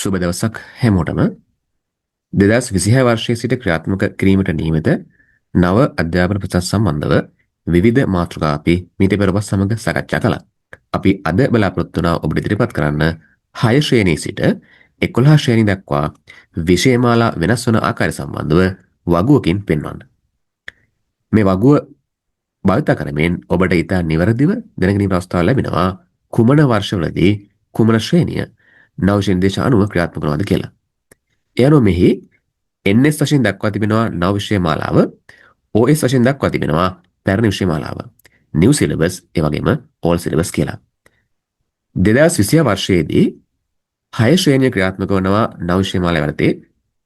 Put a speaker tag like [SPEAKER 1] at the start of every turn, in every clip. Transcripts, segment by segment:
[SPEAKER 1] සුබ දවසක් හැමෝටම 2026 වර්ෂයේ සිට ක්‍රියාත්මක කිරීමට නියමිත නව අධ්‍යාපන ප්‍රතිශත සම්බන්ධව විවිධ මාතෘකා අපි මීට පෙර ඔබ සමග සාකච්ඡා කළා. අපි අද බලාපොරොත්තු වුණා ඔබට ඉදිරිපත් කරන්න 6 ශ්‍රේණිය සිට 11 ශ්‍රේණිය දක්වා විෂයමාලා වෙනස් වන ආකාරය සම්බන්ධව වගුවකින් පෙන්වන්න. මේ වගුව භාවිත කරමින් ඔබට ඉතා නිවැරදිව දැනගැනීමේ අවස්ථාව ලැබෙනවා කුමන වර්ෂවලදී කුමන ශ්‍රේණිය නව ශ්‍රේණි දේශ අනුව ක්‍රියාත්මක වනවද කියලා. ඒ අනුව මෙහි NS වශයෙන් දක්වා තිබෙනවා නව විෂය මාලාව, OS වශයෙන් දක්වා තිබෙනවා පැරණි විෂය මාලාව, new syllabus ඒ වගේම old syllabus කියලා. 2026 වර්ෂයේදී 6 ශ්‍රේණිය ක්‍රියාත්මක වනවා නව විෂය මාලාව යටතේ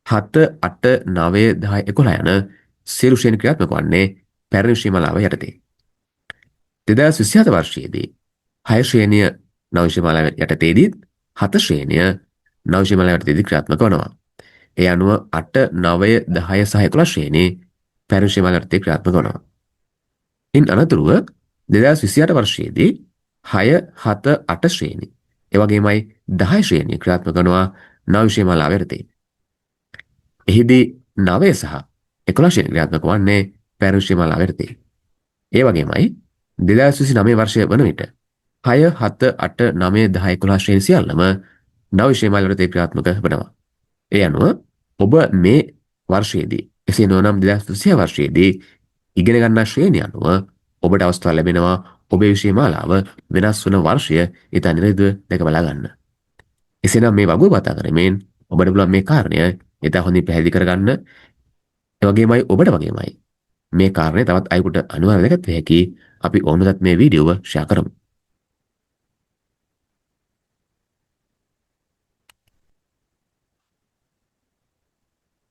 [SPEAKER 1] 7, 8, 9, 10, 11 යන සියලු ශ්‍රේණි ක්‍රියාත්මක වන්නේ පැරණි විෂය මාලාව යටතේ. 2027 වර්ෂයේදී 6 ශ්‍රේණිය නව විෂය මාලාව යටතේදී 7 ශ්‍රේණිය නව විෂය මාලාව යටතේදී ක්‍රියාත්මක වනවා. ඒ අනුව 8, 9, 10 සහ 11 ශ්‍රේණි පැරණි විෂය මාලාව යටතේ ක්‍රියාත්මක වනවා. ඉන් අනතුරුව 2028 වර්ෂයේදී 6, 7, 8 ශ්‍රේණි ඒ වගේමයි 10 ශ්‍රේණිය ක්‍රියාත්මක වනවා නව විෂය මාලාව යටතේ. එහිදී 9 සහ 11 ශ්‍රේණි ක්‍රියාත්මක වන්නේ පැරණි විෂය මාලාව යටතේ. ඒ වගේමයි 2029 වර්ෂය වන විට 6, 7, 8, 9, 10, 11 ශ්‍රේණි සියල්ලම නව විෂය මාලාව යටතේ ක්‍රියාත්මක වෙනවා. ඒ අනුව ඔබ මේ වර්ෂයේදී එසේ නොවනම් 2026 වර්ෂයේදී ඉගෙන ගන්නා ශ්‍රේණිය අනුව ඔබට අවස්ථාව ලැබෙනවා ඔබේ විෂය මාලාව වෙනස් වන වර්ෂය ඉතා නිරතුරුව දැක බලා ගන්න. එසේනම් මේ වගුව කතා කරමින් ඔබට පුළුවන් මේ කාරණය ඉතා හොඳින් පැහැදිලි කරගන්න. ඒ වගේමයි ඔබට වගේමයි මේ කාරණය තවත් අයෙකුට අනිවාර්යයෙන් දැකත් හැකි අපි ඕනෑමත් මේ වීඩියෝව ෂෙයා කරමු.